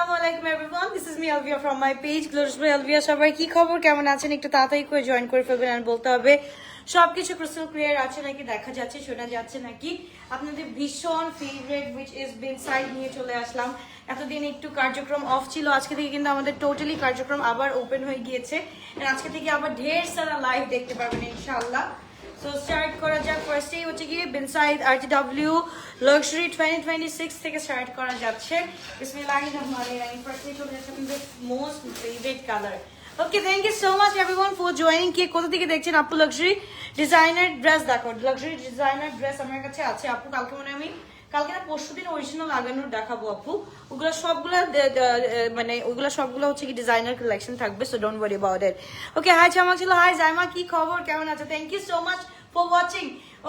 Assalamualaikum everyone. This is me Alvia from my page Glorious by Alvia. সবাই কি খবর, কেমন আছেন? একটু তাড়াতাড়ি করে জয়েন করে ফেলবেন আর বলতে হবে সবকিছু ক্রিস্টাল ক্লিয়ার আছে নাকি, দেখা যাচ্ছে, শোনা যাচ্ছে নাকি। আপনাদের ভীষণ favourite which is been side নিয়ে চলে আসলাম। এতদিন একটু কার্যক্রম অফ ছিল, আজকে থেকে কিন্তু আমাদের টোটালি কার্যক্রম আবার ওপেন হয়ে গিয়েছে। আজকে থেকে আবার ঢের সারা লাইভ দেখতে পারবেন ইনশাআল্লাহ। সো স্টার্ট করা যাক। ফার্স্টেই হচ্ছে কি বিনসাইড RTW লাক্সারি 2026 থেকে স্টার্ট করা যাচ্ছে। বিসমিল্লাহির রহমানির রহিম। ফার্স্টেই চলে যাচ্ছে আমাদের most favourite colour. Okay, thank you so much everyone for joining. কে কোথা থেকে দেখছেন? আপু লাক্সারি ডিজাইনার ড্রেস দেখো, লাক্সারি ডিজাইনার ড্রেস আমার কাছে আছে আপু। কালকে মনে আমি কালকে না পরশু দিন অরিজিনাল লাগানোর দেখাবো আপু। ওগুলো সবগুলা মানে ওগুলো সবগুলো হচ্ছে কি ডিজাইনার কালেকশন থাকবে, so don't worry about it. Okay, hi চামাক ছিল, হাই জাইমা, কি খবর, কেমন আছো? Thank you so much for watching.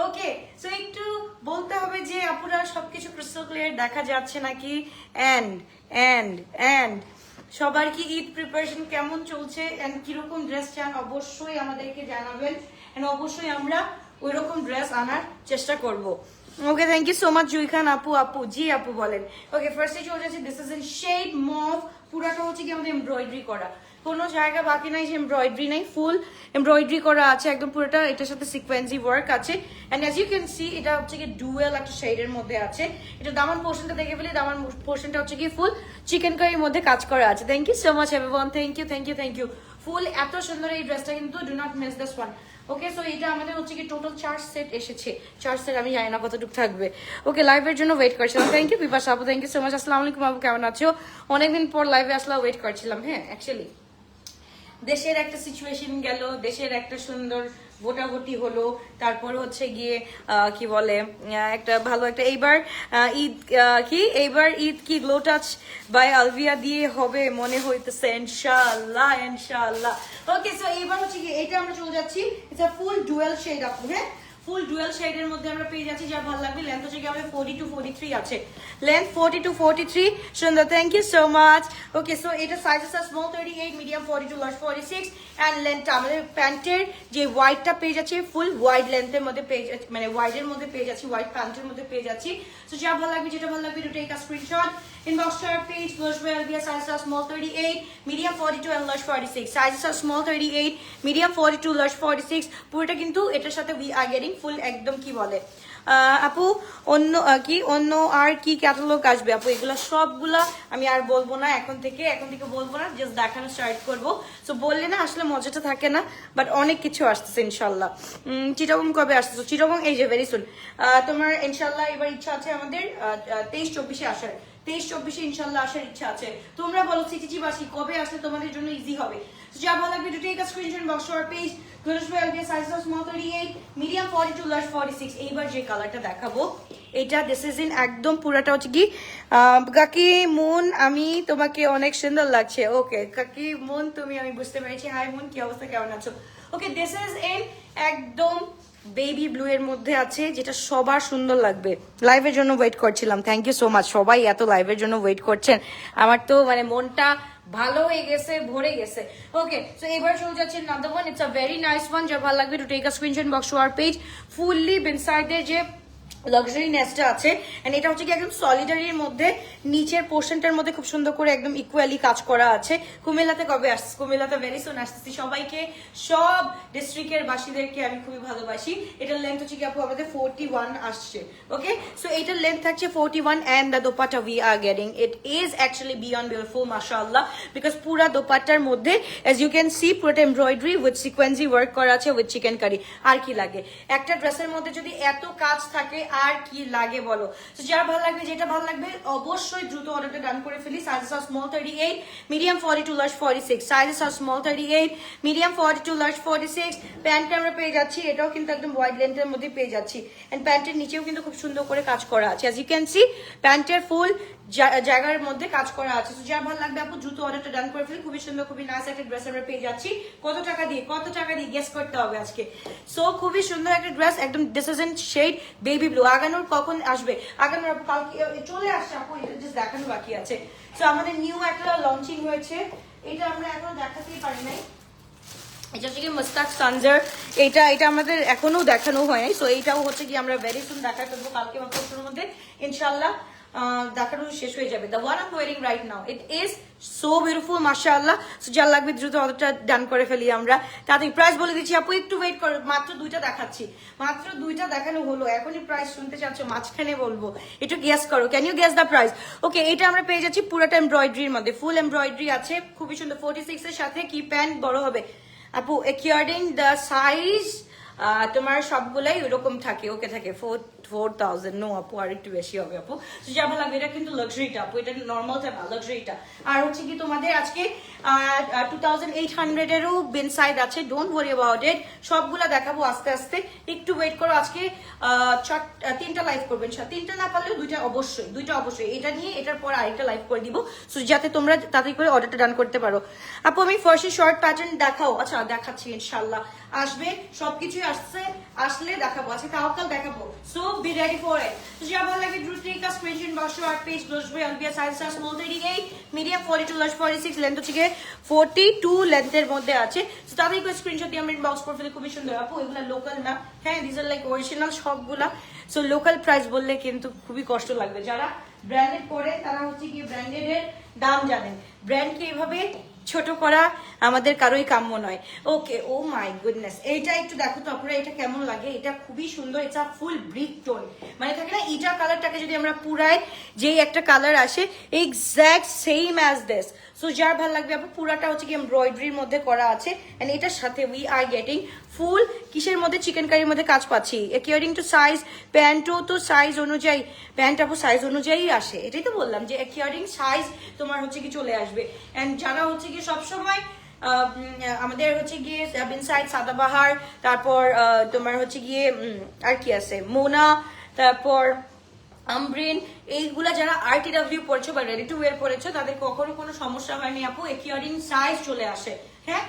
Okay, so একটু বলতে হবে যে আপুরা সবকিছু ক্রিস্টাল ক্লিয়ার দেখা যাচ্ছে নাকি, এন্ড সবার কি ঈদ প্রিপারেশন কেমন চলছে এন্ড কিরকম ড্রেস চান অবশ্যই আমাদেরকে জানাবেন এন্ড অবশ্যই আমরা ওইরকম ড্রেস আনার চেষ্টা করব। Okay, thank you so much Jui Khan আপু জি আপু বলেন। ওকে, ফার্স্টে চলে যাচ্ছে, this is in shade mauve. পুরাটা হচ্ছে কি আমাদের এমব্রয়ডারি করা, কোনো জায়গা বাকি নাই যে এমব্রয়ডারি নাই, ফুল এমব্রয়ডারি করা আছে একদম পুরোটা। এটার সাথে সিকোয়েন্সি ওয়ার্ক আছে and as you can see এটা হচ্ছে কি ডুয়েল একটা শেডের মধ্যে আছে। এটা দামান পোর্শনটা দেখে ফেলি, দামান পোর্শনটা হচ্ছে কি ফুল চিকেন কারির মধ্যে কাজ করা আছে। Thank you so much everyone, thank you ফুল। এত সুন্দর এই ড্রেসটা কিন্তু do not miss this one. Okay, so এটা আমাদের হচ্ছে কি টোটাল 4 সেট এসেছে। 4 সেট আমি জানি না কতটুকু থাকবে। ওকে, লাইভের জন্য ওয়েট করছিলাম। থ্যাংক ইউ বিপাশা আপু, থ্যাংক ইউ সো মাচ। আসসালামু আলাইকুম আপু, কেমন আছো? অনেকদিন পর লাইভে আসলে ওয়েট করছিলাম। হ্যাঁ, অ্যাকচুয়ালি দেশের একটা সিচুয়েশন গেল, দেশের একটা সুন্দর ভোটাভুটি হলো, তারপর হচ্ছে গিয়ে কি বলে একটা ভালো একটা এইবার ঈদ কি গ্লো টাচ বাই আলভিয়া দিয়ে হবে মনে হইতেছে ইনশাআল্লাহ। ওকে, সো এইবার হচ্ছে কি এটা আমরা চলে যাচ্ছি, এটা ফুল ডুয়েল শেড আপু। হ্যাঁ, ফুল ডুয়েল শেডের মধ্যে আমরা পেয়ে যাচ্ছি, যা ভালো লাগবে। লেন্থ হচ্ছে কি আমাদের 40 to 43 আছে, লেন্থ 40 to 43। সুন্দর, thank you so much. Okay, so এটা সাইজেস আছে স্মল 38, মিডিয়াম 42, লার্জ 46 এন্ড লেন্থটা আমাদের প্যান্টের যে হোয়াইটটা পেয়ে যাচ্ছে ফুল হোয়াইট লেন্থের মধ্যে পেয়ে যাচ্ছি, মানে হোয়াইটের মধ্যে পেয়ে যাচ্ছি, হোয়াইট প্যান্টের মধ্যে পেয়ে যাচ্ছি। সো যা ভালো লাগবে, যেটা ভালো লাগবে, to take a screenshot, inbox to our page. Glorious by Alvia, sizes are small 38, medium 42 and large 46. Sizes are small 38, medium 42, large 46. পুরোটা কিন্তু এটার সাথে we are getting full একদম কি বলে আপু অন্য আর কি ক্যাটালগ আসবে আপু? এগুলা সবগুলা আমি আর বলবো না, এখন থেকে বলবো না, জাস্ট দেখানো স্টার্ট করবো। সো বললে না আসলে মজাটা থাকে না, বাট অনেক কিছু আসতেছে ইনশাল্লাহ। চিটাগং কবে আসতেছো? চিটাগং এই যে ভেরি সুন। তোমার ইনশাল্লাহ এবার ইচ্ছা আছে আমাদের 23-24 আসার, 23-24 ইনশাল্লাহ আসার ইচ্ছা আছে। তোমরা বলো সিটিজি বাসী কবে আসলে তোমাদের জন্য ইজি হবে। যা ভালো লাগবে, to take a screenshot, box to our page. Glorious by Alvia, sizes are small 38, medium 42, large 46. এইবার যে কালারটা দেখাবো এটা দিস ইজ ইন একদম পুরাটা হচ্ছে কি কাকি মুন, আমি তোমাকে অনেক সুন্দর লাগছে। ওকে কাকি মুন, আমি বুঝতে পেরেছি। হাই মুন, কি অবস্থা, কেমন আছো? ওকে, দিস ইজ ইন একদম বেবি ব্লু এর মধ্যে আছে, যেটা সবার সুন্দর লাগবে। লাইভের জন্য ওয়েট করছিলাম, থ্যাংক ইউ সো মাচ। সবাই এত লাইভের জন্য ওয়েট করছেন, আমার তো মানে মনটা ভালো হয়ে গেছে, ভরে গেছে। ওকে, সো এবার চলে যাচ্ছে another one, it's a very nice one। যা ভালো লাগবে, to take a screenshot, box to our page. Fully বিনসাইডের যে লাক্সারি নেসটা আছে এন্ড এটা হচ্ছে কি একদম সলিডারির মধ্যে নিচের পোর্শনটার মধ্যে খুব সুন্দর করে একদম ইকুয়ালি কাজ করা আছে। কুমিল্লাতে কবে আসছে? কুমিল্লাতে ভেরি সুন আসতেছি। সবাইকে, সব ডিস্ট্রিক্টের বাসীদেরকে আমি খুবই ভালোবাসি। এটার লেন্থ হচ্ছে কি আপু আমাদের 41 আসছে। ওকে, সো এটার লেন্থ থাকছে 41 and the dupatta we are getting it is actually beyond beautiful মাশাআল্লাহ, বিকজ পুরা দোপাট্টার মধ্যে অ্যাজ ইউ ক্যান সি পুরোটা এমব্রয়ডারি উইথ সিকোয়েন্সি ওয়ার্ক করা আছে উইথ চিকেন কারি। আর কি লাগে একটা ড্রেসের মধ্যে যদি এত কাজ থাকে, আর কি লাগে বলো? তো যার ভালো লাগবে, যেটা ভালো লাগবে অবশ্যই দ্রুত অর্ডারটা ডান করে ফেলি। সাইজেস আর স্মল 38, মিডিয়াম 42, লার্জ 46। সাইজেস আর স্মল 38, মিডিয়াম 42, লার্জ 46। প্যান্টটা আমরা পেয়ে যাচ্ছি, এটাও কিন্তু একদম ওয়াইড লেন্থের মধ্যে পেয়ে যাচ্ছি এন্ড প্যান্টের নিচেও কিন্তু খুব সুন্দর করে কাজ করা আছে। অ্যাজ ইউ ক্যান সি প্যান্টের ফুল জায়গার মধ্যে কাজ করা আছে। তো যার ভালো লাগবে আপু দ্রুত অর্ডারটা ডান করে ফেলি। খুবই সুন্দর, খুবই নাইস একটা ড্রেস আমরা পেয়ে যাচ্ছি। কত টাকা দিয়ে গেস করতে হবে আজকে। সো খুবই সুন্দর একটা ড্রেস, একদম this is in shade baby blue. আগানোর কখন আসবে? আগানোর আপু কালকে চলে আসছে আপু, এটা জাস্ট দেখানো বাকি আছে। সো আমাদের নিউ একটা লঞ্চিং হয়েছে, এটা আমরা এখন দেখাতেই পারি নাই। এটা হচ্ছে কি মুস্তাক সানজার, এটা আমাদের এখনো দেখানো হয় নাই। সো এইটাও হচ্ছে কি আমরা ভেরি সুন দেখা করবো কালকে বা পরশুর মধ্যে ইনশাল্লাহ। দেখানো শেষ হয়ে যাবে। The one I M wiring right now, it is so beautiful মাশাআল্লাহ। সো যার লাগবে দ্রুত অর্ডারটা ডান করে ফেলি আমরা। তাতে প্রাইস বলে দিচ্ছি আপু, একটু ওয়েট করো, মাত্র 2টা দেখাচ্ছি, মাত্র 2টা দেখানো হলো, এখনই প্রাইস শুনতে চাচ্ছ, মাঝখানে বলবো, একটু গেস করো, can you guess the price? Okay, এটা আমরা পেয়ে যাচ্ছি পুরোটা এমব্রয়ডারির মধ্যে, ফুল এমব্রয়ডারি আছে, খুবই সুন্দর। 46 এর সাথে কি প্যান্ট বড় হবে আপু, অ্যাকর্ডিং দ্য সাইজ তোমার সবগুলাই ওরকম থাকে, ওকে থাকে 4000। নো আপু, আর একটু বেশি হবে আপু। যা ভালো লাগবে, এটা কিন্তু লাক্সারিটা আপু, এটা নর্মালটা না, লাক্সারিটা। আর হচ্ছে কি তোমাদের আজকে 2800 এরও বিন সাইড আছে, ডোন্ট ওয়ারি অ্যাবাউট ইট, সবগুলা দেখাবো আস্তে আস্তে, একটু ওয়েট করো। আজকে 3টা লাইভ করবেন, 3টা না পারলেও 2টা অবশ্যই, এটা নিয়ে এটার পর আরেকটা লাইভ করে দিব, সো যাতে তোমরা তাড়াতাড়ি করে অর্ডারটা ডান করতে পারো। আপু আমি ফার্স্টে শর্ট প্যাটার্ন দেখাও, আচ্ছা দেখাচ্ছি ইনশাল্লাহ, আসবে সবকিছুই আসছে, আসলে দেখাবো, আজকে তাওয়াক্কাল দেখাবো, so be ready for it. তো যা ভালো লাগে দ্রুত টেক আ স্ক্রিনশট বসো আর পেজ বসবে। আলবিয়া সাইজ আছে স্মল 38, মিডিয়াম 42, লার্জ 46, লেন্থ হচ্ছে 42 লেন্থের মধ্যে আছে। তো তাদের একটু স্ক্রিনশট দিয়ে আমরা ইনবক্স করে ফেলে, খুবই সুন্দর আপু, এগুলা লোকাল না, হ্যাঁ দিস আর লাইক অরিজিনাল সবগুলা। সো লোকাল প্রাইস বললে কিন্তু খুবই কষ্ট লাগবে, যারা ব্র্যান্ডেড পরে তারা হচ্ছে কি ব্র্যান্ডেড এর দাম জানেন, ব্র্যান্ডকে এভাবে ছোট করা আমাদের কারোই কাম্য নয়। ওকে, ও মাই গুডনেস, এইটা একটু দেখো তো আপনারা, এটা কেমন লাগে, এটা খুবই সুন্দর, এটা ফুল ব্রিক টোন, মানে থাকে না ইটা কালারটাকে যদি আমরা পুরাই যেই একটা কালার আসে exact same as this. So যার ভালো লাগবে আপু, পুরাটা হচ্ছে কি এমব্রয়ডারির মধ্যে করা আছে, এন্ড এটার সাথে উই আর গেটিং ফুল কিসের মধ্যে, চিকেন কারির মধ্যে কাজ পাচ্ছি, অ্যাকর্ডিং টু সাইজ। প্যান্টও তো সাইজ অনুযায়ী, প্যান্ট আপু সাইজ অনুযায়ী আসে, এটাই তো বললাম যে অ্যাকর্ডিং সাইজ তোমার হচ্ছে কি চলে আসবে। এন্ড যারা হচ্ছে কি সবসময় আমাদের হচ্ছে গিয়ে বিন সাইড সাদাবাহার, তারপর তোমার হচ্ছে গিয়ে আর কি আছে মোনা, তারপর আমব্রিন, এইগুলা যারা RTW পড়ছো বা রেডি টু ওয়্যার পড়েছো তাদের কখনো কোনো সমস্যা হয়নি আপু, অ্যাকর্ডিং সাইজ চলে আসে। হ্যাঁ,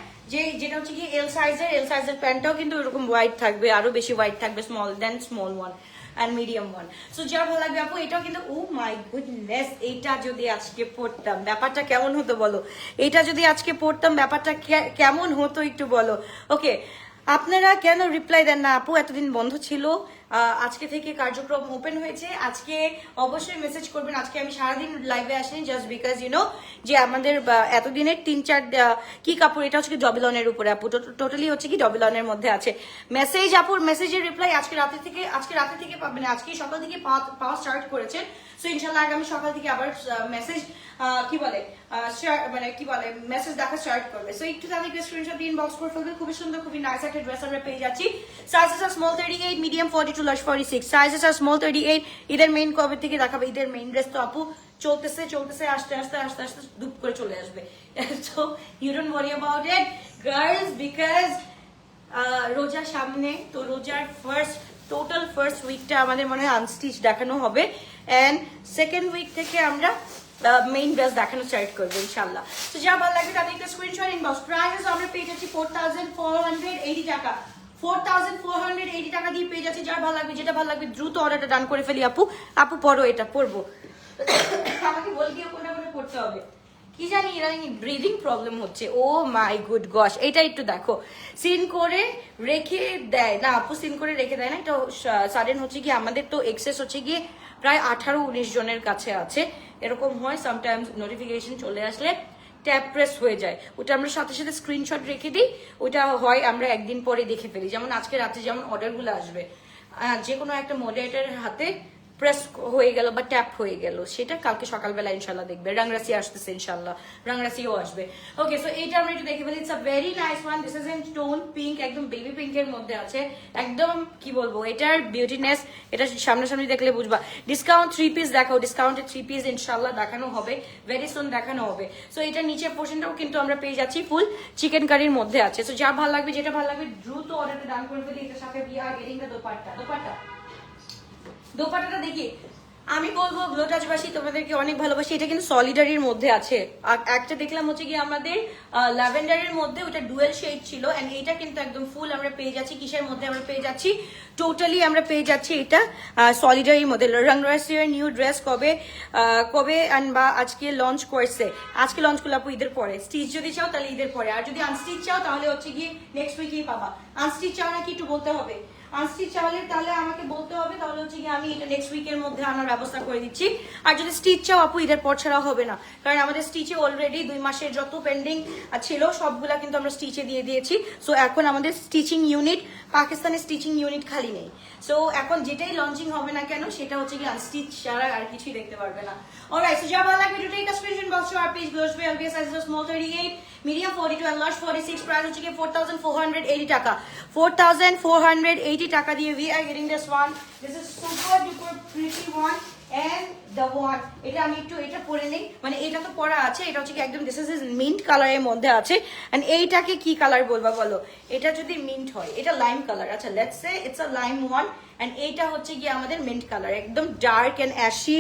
যেটা হচ্ছে কি এল সাইজের প্যান্টটাও কিন্তু এরকম হোয়াইট থাকবে, আরো বেশি হোয়াইট থাকবে, small then small one and medium one. So যা ভালো লাগবে আপু, এটাও কিন্তু ও মাই গুডনেস, এইটা যদি আজকে পড়তাম ব্যাপারটা কেমন হতো বলো, এটা যদি আজকে পড়তাম ব্যাপারটা কেমন হতো একটু বলো। ওকে, আপনারা কেন রিপ্লাই দেন না আপু, এতদিন বন্ধ ছিল, আজকে থেকে কার্যক্রম ওপেন হয়েছে, আজকে অবশ্যই মেসেজ করবেন। আজকে আমি সারাদিন লাইভে আসিনি জাস্ট বিকজ যে আমাদের এতদিনের 3-4 কি কাপড়, এটা হচ্ছে কি ডবলনের উপরে আপু, টোটালি হচ্ছে কি ডবলনের মধ্যে আছে। মেসেজ আপুর মেসেজের রিপ্লাই আজকে রাতে থেকে পাবেন, আজকে সকাল থেকে পাওয়া স্টার্ট করেছেন। সো ইনশাল্লাহ আগামী সকাল থেকে আবার মেসেজ মেসেজ দেখা স্টার্ট করবে। সো একটু তাদেরকে স্ক্রিনশট দিয়ে ইনবক্স করে ফেলবে, খুবই সুন্দর, খুবই নাইস একটা ড্রেস আমরা পেয়ে যাচ্ছি। সাইজেস আর স্মল 38, মিডিয়াম 42, লার্জ 46, সাইজেস আর স্মল 38। ঈদের মেইন কবে থেকে দেখাবে, ঈদের মেইন ড্রেস তো আপু চলতেছে আস্তে আস্তে ধুপ করে চলে আসবে। So you don't worry about it girls, because রোজার সামনে, তো রোজার টোটাল ফার্স্ট উইকটা আমাদের মনে হয় আনস্টিচ দেখানো হবে, এন্ড সেকেন্ড উইক থেকে আমরা মেইন ড্রেস দেখানো স্টার্ট করবো ইনশাল্লাহ। তো যা ভালো লাগবে তাদের একটা স্ক্রিনশট ইনবক্স। প্রাইস আমরা পেয়ে যাচ্ছি 4480 টাকা, 4480 টাকা দিয়ে পেয়ে যাচ্ছি। যার ভালো লাগবে, যেটা ভালো লাগবে দ্রুত অর্ডারটা ডান করে ফেলি আপু পড়ো, এটা পড়বো, আমাকে বলবি কোনটা পড়তে হবে, কি জানি ইদানিং ব্রিদিং প্রবলেম হচ্ছে। ও মাই গুড গশ, এটা একটু দেখো, সিন করে রেখে দেয় না আপু, সিন করে রেখে দেয় না, এটা সাডেন হচ্ছে কি আমাদের তো এক্সেস হচ্ছে গিয়ে প্রায় 18-19 জনের কাছে আছে, এরকম হয় সামটাইমস, নোটিফিকেশন চলে আসলে ট্যাপ প্রেস হয়ে যায়, ওটা আমরা সাথে সাথে স্ক্রিনশট রেখে দিই, ওটা হয় আমরা একদিন পরে দেখে ফেলি। যেমন আজকে রাতে যেমন অর্ডারগুলো আসবে, যে কোনো একটা মডারেটরের হাতে প্রেস হয়ে গেল বা ট্যাপ হয়ে গেল, সেটা কালকে সকালবেলা ইনশাল্লাহ দেখবে। রাংরাসি আসতেছে ইনশাল্লাহ, রাংরাসিও আসবে। ওকে, সো এইটা আমরা একটু দেখে ফেলি। It's a very nice one, this is in tone pink, একদম বেবি পিঙ্কের মধ্যে আছে, একদম কি বলবো এটার বিউটিনেস, এটা সামনাসামনি দেখলে বুঝবা। ডিসকাউন্ট 3 পিস দেখাও, ডিসকাউন্টে 3 পিস ইনশাল্লাহ দেখানো হবে, ভেরি সুন দেখানো হবে। সো এটা নিচের পোর্শনটাও কিন্তু আমরা পেয়ে যাচ্ছি ফুল চিকেন কারির মধ্যে আছে। সো যা ভালো লাগবে, যেটা ভালো লাগবে দ্রুত অর্ডারটা ডান করে ফেলি। এটার সাথে উই আর গেটিং দ্য দোপাট্টাটা দেখি, আমি বলবো গ্লোটাজবাসী তোমাদেরকে অনেক ভালোবাসি। এটা কিন্তু সলিডারির মধ্যে আছে, একটা দেখলাম হচ্ছে কি আমাদের ল্যাভেন্ডারের মধ্যে, ওটা ডুয়েল শেড ছিল, এন্ড এটা কিন্তু একদম ফুল আমরা পেয়ে যাচ্ছি কিসের মধ্যে, আমরা পেয়ে যাচ্ছি টোটালি আমরা পেয়ে যাচ্ছি এটা সলিডারির মধ্যে। রংরাসির নিউ ড্রেস কবে আনবা, আজকে লঞ্চ করছে, আজকে লঞ্চ করলে আপু ঈদের পরে। স্টিচ যদি চাও তাহলে ঈদের পরে, আর যদি আনস্টিচ চাও তাহলে হচ্ছে গিয়ে নেক্সট উইকেই পাবা। আনস্টিচ চাও নাকি একটু বলতে হবে, আনস্টিচ চাইলে তাহলে আমাকে বলতে হবে, তাহলে হচ্ছে কি আমি এটা নেক্সট উইকের মধ্যে আনার ব্যবস্থা করে দিচ্ছি। আর যদি স্টিচ চাও আপু ঈদের পর ছাড়া হবে না, কারণ আমাদের স্টিচে অলরেডি 2 মাসের যত পেন্ডিং ছিল সবগুলা কিন্তু আমরা স্টিচে দিয়ে দিয়েছি। সো এখন আমাদের স্টিচিং ইউনিট, পাকিস্তানের স্টিচিং ইউনিট খালি নেই। সো এখন যেটাই লঞ্চিং হবে না কেন সেটা হচ্ছে কি আনস্টিচ ছাড়া আর কিছুই দেখতে পারবে না। অলরাইট, সো যা ভালো লাগবে to take a screenshot box to our page Glorious by এলবিএস size small 38, medium 42 and large 46, price হচ্ছে কি 4480 টাকা। 4480 টাকা দিয়ে we are getting this one. This is super duper pretty one and the one, এটা আমি একটু এটা পরে নেই, মানে এটা তো পরা আছে, এটা হচ্ছে কি একদম দিস ইজ মিন্ট কালারের মধ্যে আছে। এন্ড এইটাকে কি কালার বলবা বলো? এটা যদি মিন্ট হয়, এটা লাইম কালার, আচ্ছা let's say it's a lime one, and এইটা হচ্ছে কি আমাদের মিন্ট কালার, একদম ডার্ক এন্ড অ্যাশি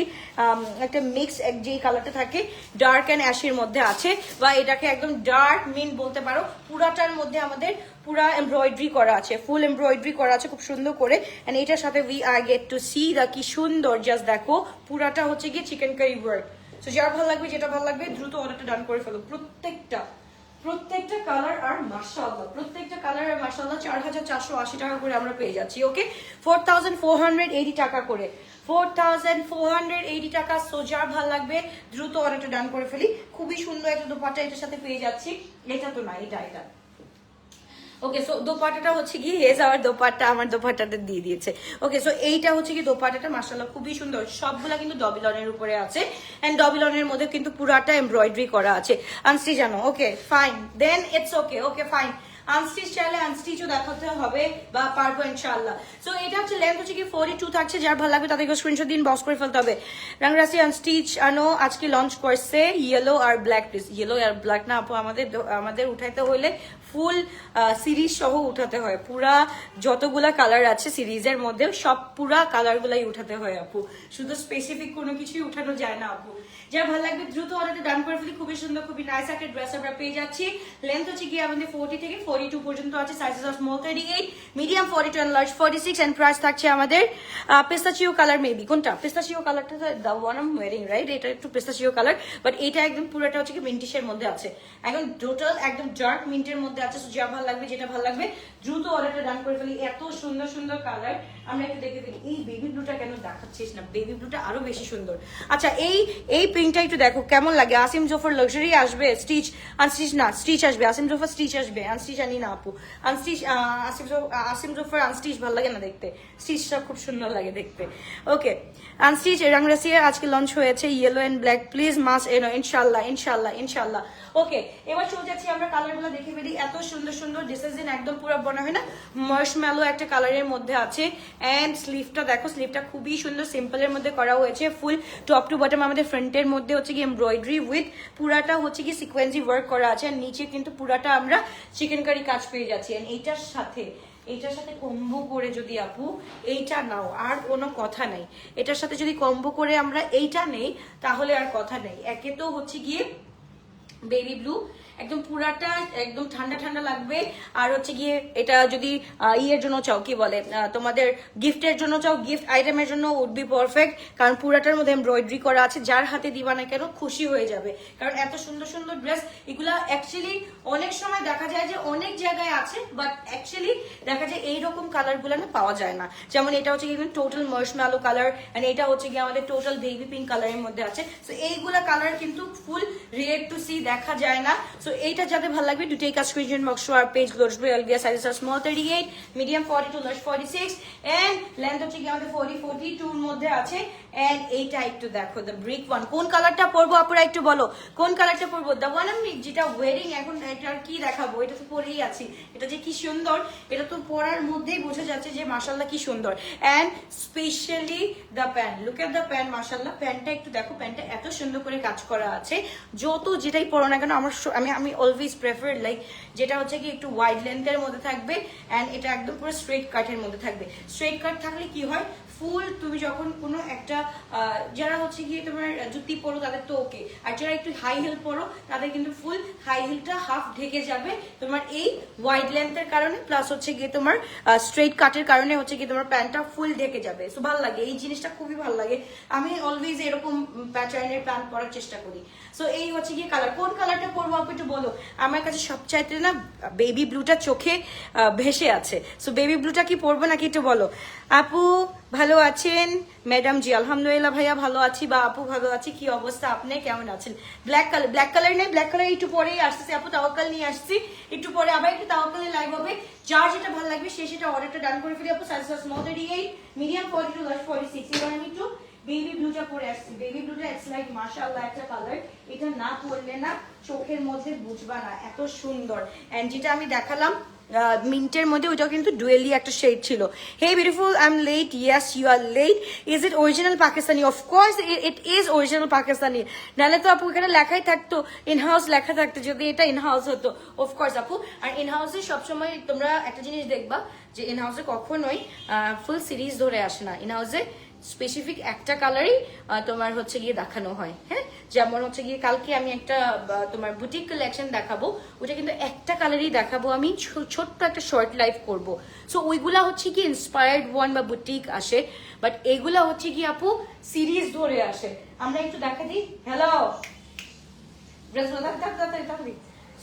একটা মিক্স, যেই কালারটা থাকে ডার্ক এন্ড অ্যাশির মধ্যে আছে, বা এটাকে একদম ডার্ক মিন্ট বলতে পারো। পুরাটার মধ্যে আমাদের পুরা এমব্রয়ডারি করা আছে, ফুল এমব্রয়ডারি করা আছে খুব সুন্দর করে। এন্ড এটার সাথে we are get to see the কি সুন্দর, জাস্ট দেখো পুরাটা হচ্ছে গিয়ে চিকেন কারি ওয়ার্ক। সো যার ভালো লাগবে, যেটা ভালো লাগবে দ্রুত অর্ডারটা ডান করে ফেলো। প্রত্যেকটা কালার আর মাশাআল্লাহ, প্রত্যেকটা কালার আর মাশাআল্লাহ 4480 টাকা করে আমরা পেয়ে যাচ্ছি। ওকে, 4480 টাকা করে, 4480 টাকা। সো যার ভালো লাগবে দ্রুত অর্ডারটা ডান করে ফেলি। খুবই সুন্দর একটা দোপাট্টা এটার সাথে পেয়ে যাচ্ছি। এটা তো না, এটা ওকে। সো দোপাট্টাটা হচ্ছে কি হেজ আমার দোপাট্টা, আমার দোপাট্টাটা দিয়ে দিয়েছে। ওকে, সো এইটা হচ্ছে কি দোপাট্টাটা মাশাআল্লাহ খুবই সুন্দর, সবগুলা কিন্তু ডবিলনের উপরে আছে, এন্ড ডবিলনের মধ্যে কিন্তু পুরাটা এমব্রয়ডারি করা আছে। আনস্টিচ জানো? Okay fine, then it's okay, okay fine. Unstitch চাইলে আনস্টিচও দেখাতে হবে বা পারবো ইনশাআল্লাহ। সো এটা হচ্ছে লেন্থ হচ্ছে কি 42 থাকছে, যার ভালো লাগবে তাদেরকে স্ক্রিনশট দিন, বক্স করে ফেলতে হবে। রাংরাসি আনস্টিচ আনো আজকে লঞ্চ করছে ইয়েলো আর ব্ল্যাক, প্লিজ ইয়েলো আর ব্ল্যাক না আপু, আমাদের উঠাইতে হইলে ফুল সিরিজ সহ উঠাতে হয়, পুরা যতগুলা কালার আছে সিরিজের মধ্যে সব পুরা কালার গুলাই উঠাতে হয় আপু, শুধু স্পেসিফিক কোনো কিছুই উঠানো যায় না আপু। যার ভালো লাগবে দ্রুত অর্ডারটা ডান করে ফেলি। খুবই সুন্দর, খুবই নাইস একটা ড্রেস আমরা পেয়ে যাচ্ছি। লেন্থ হচ্ছে কি আমাদের 40 থেকে 42 পর্যন্ত আছে, sizes of small 38, medium 42 and large 46, and price থাকছে আমাদের পিস্তাচিও কালার, মেবি কোনটা পিস্তাচিও কালারটা, the one I am wearing right, এটা একটু পিস্তাচিও কালার, বাট এটা একদম পুরোটা হচ্ছে কি মিন্টিশের মধ্যে আছে, একদম টোটাল একদম ডার্ক মিন্টের মধ্যে আছে। যা ভালো লাগবে, যেটা ভালো লাগবে দ্রুত অর্ডারটা ডান করে ফেলি। এত সুন্দর সুন্দর কালার আমরা একটু দেখে ফেলি। এই বেবি ব্লুটা কেন দেখাচ্ছিস না? বেবি ব্লুটা আরো বেশি সুন্দর। আচ্ছা এই পিঙ্কটা একটু দেখো কেমন লাগে। আসিম জোফার লাক্সারি আসবে, স্টিচ আনস্টিচ না, স্টিচ আসবে, আসিম জোফার স্টিচ আসবে, আনস্টিচ আনি না আপু। আনস্টিচ আসিম জোফার আনস্টিচ ভালো লাগে না দেখতে, স্টিচটা খুব সুন্দর লাগে দেখতে। ওকে, আনস্টিচ রাংরাসিয়া আজকে লঞ্চ হয়েছে ইয়েলো এন্ড ব্ল্যাক, প্লিজ মাস এনো ইনশাআল্লাহ ইনশাআল্লাহ ইনশাআল্লাহ। ওকে, এবার চলে যাচ্ছি আমরা কালারগুলো দেখে ফেলি। এত সুন্দর সুন্দর ডিজাইন, একদম পুরো বনা হয় না, মার্শম্যালো একটা কালারের মধ্যে আছে। এন্ড স্লিভটা দেখো, স্লিভটা খুবই সুন্দর সিম্পলের মধ্যে করা হয়েছে, ফুল টপ টু বটম আমাদের ফ্রন্টের মধ্যে হচ্ছে কি এমব্রয়ডারি উইথ পুরাটা হচ্ছে কি সিকোয়েন্সি ওয়ার্ক করা আছে, আর নিচে কিন্তু পুরাটা আমরা চিকেন কারি কাজ পেয়ে যাচ্ছি। এন্ড এইটার সাথে কম্বো করে যদি আপু এইটা নাও আর কোনো কথা নেই, এটার সাথে যদি কম্বো করে আমরা এইটা নেই তাহলে আর কথা নেই। একে তো হচ্ছে গিয়ে বেবি ব্লু, একদম পুরাটা একদম ঠান্ডা ঠান্ডা লাগবে, আর হচ্ছে গিয়ে এটা যদি ইয়ের জন্য চাও, কি বলে তোমাদের গিফটের জন্য চাও, গিফট আইটেমের জন্য উড বি পারফেক্ট, কারণ পুরাটার মধ্যে এমব্রয়ডারি করা আছে, যার হাতে দিবা না কেন খুশি হয়ে যাবে। কারণ এত সুন্দর সুন্দর ড্রেস এগুলা অ্যাকচুয়ালি অনেক সময় দেখা যায় যে অনেক জায়গায় আছে, বাট অ্যাকচুয়ালি দেখা যায় এইরকম কালার গুলো না পাওয়া যায় না। যেমন এটা হচ্ছে কি টোটাল মার্শম্যালো কালার, এন্ড এটা হচ্ছে কি আমাদের টোটাল বেবি পিঙ্ক কালারের মধ্যে আছে। সো এইগুলা কালার কিন্তু ফুল রেড টু সি দেখা যায় না। সো এইটা যাতে ভালো লাগবে to take a screenshot box to our page Glorious by এলবিএস, সাইজেস আর small 38, medium 42, large 46, and length হচ্ছে কি আমাদের 42 এর মধ্যে আছে। এন্ড এইটা একটু দেখো, দ্য ব্রিক ওয়ান, কোন কালারটা পরবো আপুরা একটু বলো, কোন কালারটা পরবো? দ্য ওয়ান আমি যেটা ওয়েরিং, এখন এটা আর কি দেখাবো, এটা তো পরেই আছি, এটা যে কি সুন্দর, এটা তো পরার মধ্যেই বোঝা যাচ্ছে যে মাশাআল্লাহ কি সুন্দর। And specially the pant, look at the pant, মাশাআল্লাহ প্যান্টটা একটু দেখো, প্যান্টটা এত সুন্দর করে কাজ করা আছে। যত যেটাই পরো না কেন আমি অলওয়েজ প্রেফার লাইক যেটা হচ্ছে কি একটু ওয়াইড লেন্থের মধ্যে থাকবে, এন্ড এটা একদম পুরো স্ট্রেট কাটের মধ্যে থাকবে। স্ট্রেট কাট থাকলে কি হয়, ফুল তুমি যখন কোনো একটা যারা হচ্ছে গিয়ে তোমার জুতি পরো তাদের তো ওকে, আর যারা একটু হাই হিল পরো তাদের কিন্তু ফুল হাই হিলটা হাফ ঢেকে যাবে তোমার এই ওয়াইড লেন্থের কারণে, প্লাস হচ্ছে গিয়ে তোমার স্ট্রেট কাটের কারণে হচ্ছে গিয়ে তোমার প্যান্টটা ফুল ঢেকে যাবে। সো ভালো লাগে এই জিনিসটা, খুবই ভালো লাগে। আমি অলওয়েজ এরকম প্যাটার্নের প্যান্ট পরার চেষ্টা করি। সো এই হচ্ছে গিয়ে কালার। কোন কালারটা পরবো আপু একটু বলো। আমার কাছে সবচাইতে না বেবি ব্লুটা চোখে ভেসে আছে, সো বেবি ব্লুটা কি পরবো নাকি একটু বলো। আপু ভালো আছেন? ম্যাডাম জি আলহামদুলিল্লাহ ভাইয়া ভালো আছি, বা আপু ভালো আছি, কি অবস্থা, আপনি কেমন আছেন? ব্ল্যাক কালার নেই, ব্ল্যাক কালার একটু পরেই আসতেছি আপু, তাওয়াক্কাল নিয়ে আসছি, একটু পরে আবার একটু তাওয়াক্কালে লাইভ হবে। যার যেটা ভালো লাগবে সে সেটা অর্ডারটা ডান করে ফেলি আপু। Size small 38, medium 42, large 46। এবার আমি একটু বেবি ব্লুটা পরে আসছি। বেবি ব্লুটা ইটস লাইক মাশাআল্লাহ একটা কালার, এটা না পরলে না চোখের মধ্যে বুঝবা না, এত সুন্দর। এন্ড যেটা আমি দেখালাম মিন্টের মধ্যে, ওইটাও কিন্তু ডুয়েলি একটা শেড ছিল। Hey beautiful, I am late, yes you are late. Is it original Pakistani? Of course it is original Pakistani, নাহলে তো আপু এখানে লেখাই থাকতো, ইনহাউস লেখা থাকতো, যদি এটা ইনহাউস হতো। অফকোর্স আপু, আর ইনহাউসে সবসময় তোমরা একটা জিনিস দেখবা যে ইনহাউসে কখনোই ফুল সিরিজ ধরে আসে না। ইনহাউসে স্পেসিফিক একটা কালারই তোমার হচ্ছে গিয়ে দেখানো হয়। হ্যাঁ, যেমন হচ্ছে গিয়ে কালকে আমি একটা তোমার বুটিক কালেকশন দেখাবো, ওটা কিন্তু একটা কালারই দেখাবো আমি, ছোট্ট একটা শর্ট লাইফ করব। সো ওইগুলা হচ্ছে কি ইন্সপায়ার্ড ওয়ান বা বুটিক আসে, বাট এগুলা হচ্ছে কি আপু সিরিজ ধরে আসে। আমরা একটু দেখা দিই। হ্যালো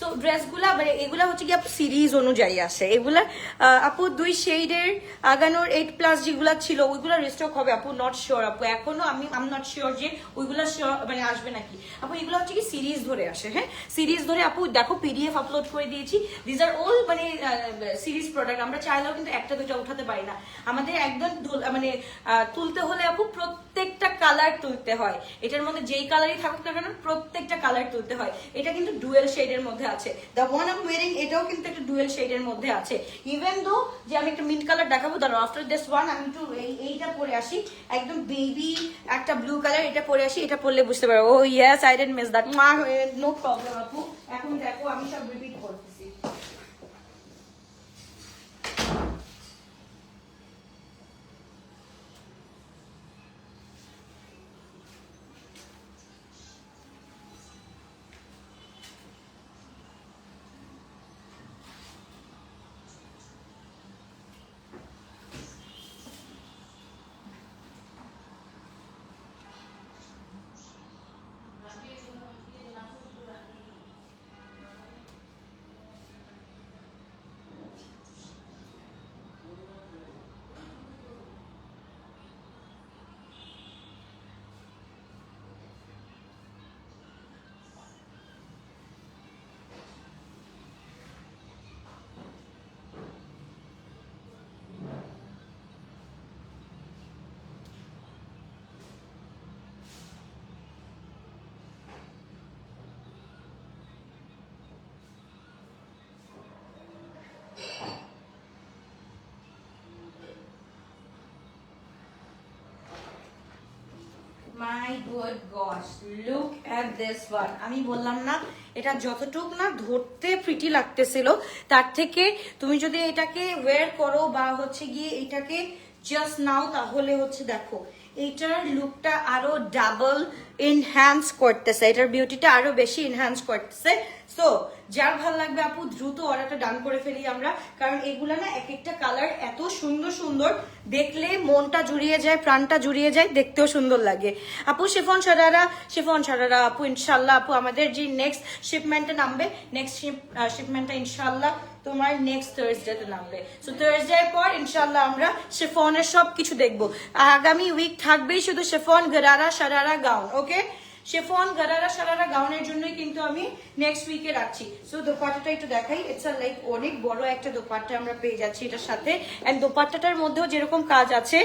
সো ড্রেসগুলা মানে এগুলা হচ্ছে কি আপু সিরিজ অনুযায়ী আসে। এগুলা আপু 2 শেডের আগানোর 8+ যেগুলা ছিল ওইগুলা রিস্টক হবে আপু, নট শিওর আপু এখনো, আমি নট শিওর যে ওইগুলা মানে আসবে নাকি আপু। এগুলো হচ্ছে কি সিরিজ ধরে আসে। হ্যাঁ, সিরিজ ধরে আপু দেখো পিডিএফ আপলোড করে দিয়েছি। দিস আর অল মানে সিরিজ প্রোডাক্ট। আমরা চাইলেও কিন্তু একটা দুটো উঠাতে পারি না, আমাদের একদম মানে তুলতে হলে আপু প্রত্যেকটা কালার তুলতে হয়। এটার মধ্যে যেই কালারই থাকুক না কেন প্রত্যেকটা কালার তুলতে হয়। এটা কিন্তু ডুয়েল শেডের মধ্যে আছে। The one I am wearing এটাও কিন্তু একটা ডুয়েল শেডের মধ্যে আছে। ইভেন দো যে আমি একটা মিন্ট কালার দেখাবো, দাঁড়ো আফটার দিস ওয়ান আমি একটু এইটা পরে আসি, একদম বেবি একটা ব্লু কালার, এটা পরে আসি, এটা পরলে বুঝতে পারো। Oh yes, I didn't miss that, no problem আপু। এখন দেখো আমি সব রিপিট করতেছি। My good gosh, look at this one. আমি বললাম না এটা যতটুক না ধরতে প্রিটি লাগতেছিল, তার থেকে তুমি যদি এটাকে ওয়্যার করো বা হচ্ছে গিয়ে এটাকে জাস্ট নাও, তাহলে হচ্ছে দেখো এইটার লুকটা আরো ডাবল এনহ্যান্স করতেছে, এটার বিউটিটা আরো বেশি এনহ্যান্স করতেছে। সো যার ভালো লাগবে আপু দ্রুত অর্ডারটা ডান করে ফেলি আমরা, কারণ এগুলা না এক একটা কালার এত সুন্দর সুন্দর, দেখলে মনটা জুড়িয়ে যায়, প্রাণটা জুড়িয়ে যায়, দেখতেও সুন্দর লাগে আপু। শিফন সারারা আপু ইনশাল্লাহ আপু আমাদের যে নেক্সট শিপমেন্টে নামবে, নেক্সট শিপমেন্টটা ইনশাল্লাহ তোমার নেক্সট থার্সডেতে নামবে। সো থার্সডে পর ইনশাল্লাহ আমরা শিফনের সব কিছু দেখবো। আগামী উইক থাকবেই শুধু শিফন গারারা সারারা গাউন। ওকে, শিফন গারারা সারারা গাউনের জন্যই কিন্তু আমি নেক্সট উইকে রাখছি। সো দোপাট্টাটা একটু দেখাই, ইটস আ লাইক অনেক বড় একটা দোপাট্টা আমরা পেয়ে যাচ্ছি এটার সাথে। এন্ড দোপাট্টাটার মধ্যেও যেরকম কাজ আছে,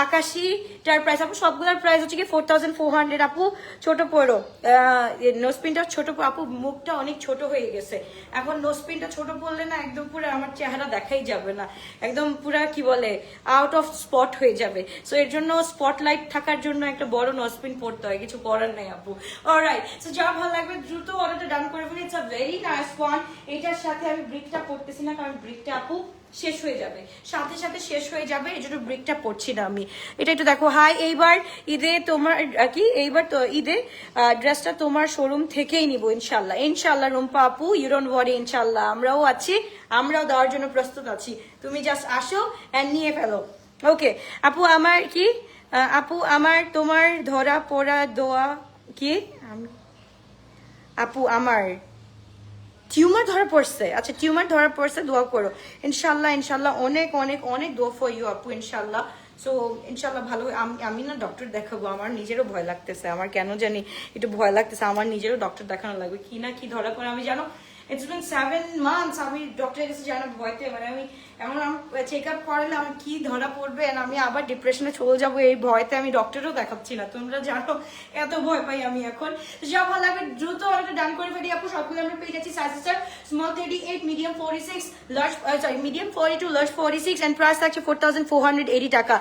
আকাশিটার প্রাইস আপু সবগুলোর প্রাইস হচ্ছে কি 4400 আপু। ছোট পড়ো, নোসপিনটা ছোট আপু, মুখটা অনেক ছোট হয়ে গেছে, এখন নোসপিনটা ছোট পড়লে না একদম পুরো আমার চেহারা দেখাই যাবে না, একদম পুরা কি বলে আউট অফ স্পট হয়ে যাবে। সো এর জন্য স্পটলাইট থাকার জন্য একটা বড় নোসপিন পড়তে হয়, কিছু করার নাই আপু। অলরাইট, সো যা ভালো লাগবে দ্রুত অর্ডারটা ডান করে ফেলি। It's a very nice one. এটার সাথে আমি ব্রিকটা পড়তেছি না, কারণ ব্রিকটা আপু শেষ হয়ে যাবে, সাথে সাথে শেষ হয়ে যাবে, এই জন্য ব্রিকটা পড়ছি না আমি। এটা একটু দেখো। হাই, এইবার ঈদে তোমার কি, এইবার তো ঈদে ড্রেসটা তোমার শোরুম থেকেই নিবো ইনশাল্লাহ। ইনশাল্লাহ রুম্পা আপু, ইউ ডোন্ট ওয়ারি, ইনশাল্লাহ আমরাও আছি, আমরাও দেওয়ার জন্য প্রস্তুত আছি, তুমি জাস্ট আসো অ্যান্ড নিয়ে ফেলো। ওকে আপু, আমার কি আপু আমার তোমার ধরা পড়া দোয়া কি, আমি আপু আমার টিউমার ধরা পড়ছে, আচ্ছা টিউমার ধরা পড়ছে, দোয়া করো ইনশাল্লাহ ইনশাল্লাহ, অনেক অনেক অনেক দোয়া ফর ইউ আপু ইনশাল্লাহ। সো ইনশাল্লাহ ভালো। আমি না ডক্টর দেখাবো, আমার নিজেরও ভয় লাগতেছে, আমার কেন জানি একটু ভয় লাগতেছে, আমার নিজেরও ডক্টর দেখানো লাগবে, কি না কি ধরা পড়ে আমি জানো। ইটস বিন 7 months আমি ডক্টরের কাছে জানো ভয়তে, মানে আমি এমন চেক আপ করালে আমি কি ধরা পড়বে, আমি আবার ডিপ্রেশনে চলে যাবো এই ভয়তে, আমি ডক্টরও দেখাচ্ছি না, তোমরা জানো এত ভয় পাই আমি এখন। যা ভালো লাগে দ্রুত একটা ডান করে ফেলি আপু, সবগুলো আমরা পেয়ে যাচ্ছি size star small 38, medium 46, large sorry medium 42, large 46 and price থাকছে 4480 টাকা।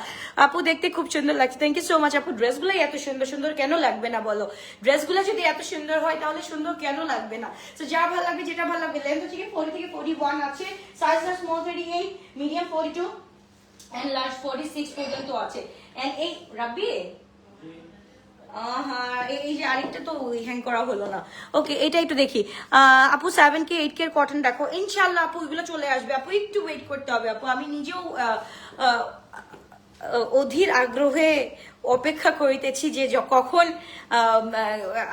আপু দেখতে খুব সুন্দর লাগছে, থ্যাংক ইউ সো মাচ আপু। ড্রেসগুলোই এত সুন্দর সুন্দর কেন লাগবে না বলো, ড্রেসগুলো যদি এত সুন্দর হয় তাহলে সুন্দর কেন লাগবে না। তো যা ভালো লাগবে যেটা ভালো লাগবে। লেন্থ হচ্ছে 40 থেকে 41 আছে, size small 38, medium 42 and large 46 পর্যন্ত আছে। এন্ড এই রাব্বি এই যে আরেকটা তো হ্যাং করা হলো না, ওকে এটা একটু দেখি। আপু 7K 8K এর কটন দেখো ইনশাল্লাহ আপু, এগুলো চলে আসবে আপু, একটু ওয়েট করতে হবে আপু। আমি নিজেও অধীর আগ্রহে অপেক্ষা করিতেছি যে কখন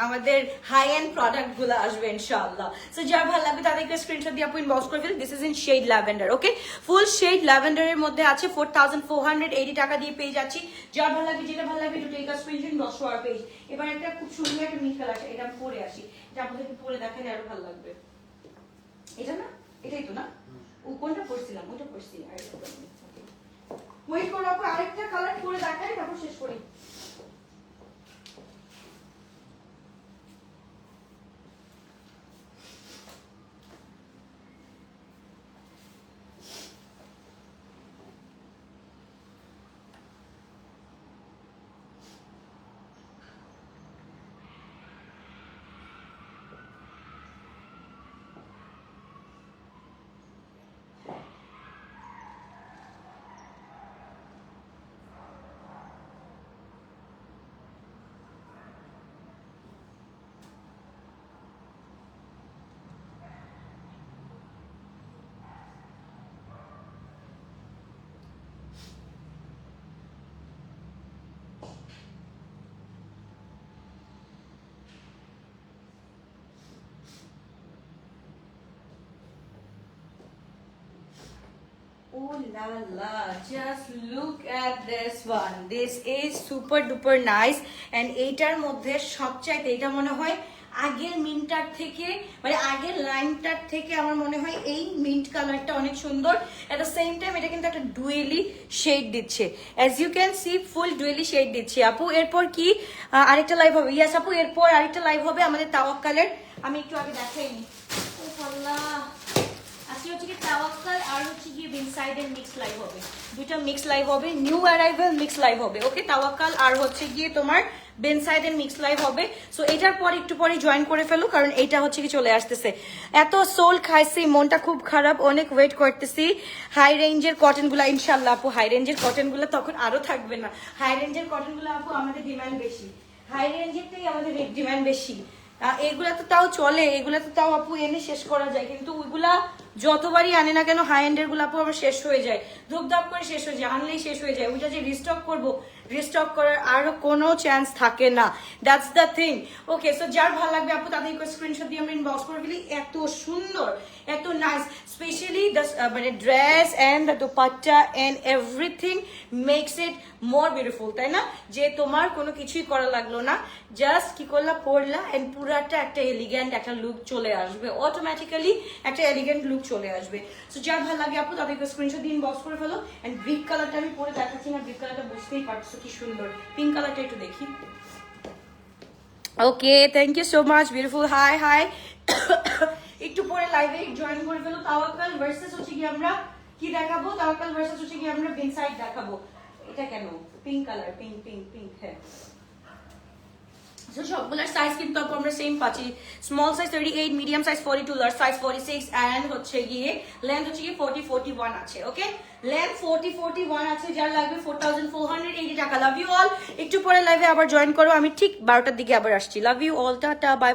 আমাদের হাই এন্ড প্রোডাক্ট গুলো আসবে ইনশাআল্লাহ। সো যার ভালো লাগবে তাদেরকে স্ক্রিনশট দিয়ে আপু ইনবক্স করে ফেল। This is in shade lavender, okay full shade ল্যাভেন্ডারের মধ্যে আছে, 4480 টাকা দিয়ে পেয়ে যাচ্ছি। যার ভালো লাগবে যেটা ভালো লাগবে একটু টেক আ স্ক্রিনশট ইনবক্স কর পেজ। এবার একটা খুব সুন্দর একটা মিট কালার, এটা আমি পরে আসি, এটা আপনাদেরকে পরে দেখালে আরো ভালো লাগবে। এটা না, এটাই তো না, ও কোনটা পরছিলাম, ওটা পরছি। আর ওয়েট করো আপু, আরেকটা কালার করে দেখাই তারপর শেষ করি। Oh la la, just look at this one. This is super duper nice and এইটার মধ্যে সবচাইতে এটা মনে হয় আগের মিন্টটার থেকে, মানে আগের লাইনটার থেকে আমার মনে হয় এই মিন্ট কালারটা অনেক সুন্দর। এট দ্য সেম টাইম এটা কিন্তু একটা ডুয়েলি শেড দিচ্ছে, as you can see full ডুয়েলি শেড দিচ্ছে। আপু এরপর কি আরেকটা লাইভ হবে? ইয়াস আপু এরপর আরেকটা লাইভ হবে আমাদের তাওয়াক্কালের, আমি একটু আগে দেখাইনি। ও আল্লাহ, আজকে হচ্ছে কি তাওয়াক্কাল আর হচ্ছে কি বিনসাইড এর মিক্স লাইভ হবে, দুইটা মিক্স লাইভ হবে, নিউ অ্যারাইভাল মিক্স লাইভ হবে। ওকে তাওয়াক্কাল আর হচ্ছে গিয়ে তোমার বেনসাইড এর মিক্স লাইভ হবে। সো এটার পর একটু পরে জয়েন করে ফেলো, কারণ এটা হচ্ছে কি চলে আসতেছে। এত সোল খাইছি, মনটা খুব খারাপ, অনেক ওয়েট করতেছি। হাই রেঞ্জের কটন গুলা ইনশাল্লাহ আপু, হাই রেঞ্জের কটন গুলা তখন আরো থাকবে না। হাই রেঞ্জের কটন গুলো আপু আমাদের ডিমান্ড বেশি, হাই রেঞ্জের থেকে আমাদের ডিমান্ড বেশি। এগুলা তো তাও চলে, এগুলা তো তাও আপু এনে শেষ করা যায়, কিন্তু ওইগুলা যতবারই আনে না কেন হাই এন্ডের গুলো আপু আমার শেষ হয়ে যায়, ধূপধাপ করে শেষ হয়ে যায়, আনলেই শেষ হয়ে যায়। ওইটা যে রিস্টক করবো, রিস্টক করার আরো কোনো চান্স থাকে না, that's the thing. Okay so যার ভালো লাগবে আপু তাদেরকে স্ক্রিনশট দিয়ে আমরা ইনবক্স করে ফেলি। এত সুন্দর, এত নাইস, স্পেশালি মানে dress and the dupatta and everything makes it more beautiful, তাই না? যে তোমার কোনো কিছুই করা লাগলো না, জাস্ট কি করলা, পরলা এন্ড পুরাটা একটা এলিগেন্ট একটা লুক চলে আসবে, অটোমেটিক্যালি একটা এলিগেন্ট লুক চলে আসবে। সো যার ভালো লাগে আপু তাদেরকে স্ক্রিনশট দিয়ে ইনবক্স করে ফেলো। এন্ড ব্রিক কালারটা আমি পরে দেখাচ্ছি না, ব্রিক কালারটা বুঝতেই পারছো কি সুন্দর, পিঙ্ক কালারটা একটু দেখি। Okay thank you so much beautiful. Hi hi, একটু পরে লাইভে জয়েন করে ফেলো। তাওয়াক্কাল ভার্সেস হচ্ছে কি আমরা কি দেখাবো, তাওয়াক্কাল ভার্সেস হচ্ছে কি আমরা বিনসাইড দেখাবো। এটা কেন pink colour, pink pink pink, হ্যাঁ। সো সবগুলোর সাইজ কিন্তু আপু আমরা সেম পাচ্ছি, small size 38, medium size 42, large size 46 and হচ্ছে গিয়ে লেন্থ হচ্ছে গিয়ে 40-41 আছে। ওকে লেন্থ 40-41 আছে, যার লাগবে 4480 টাকা। লাভ ইউ অল, একটু পরে লাইভে আবার জয়েন করো, আমি ঠিক 12টার দিকে আবার আসছি। Love you all, tata bye by.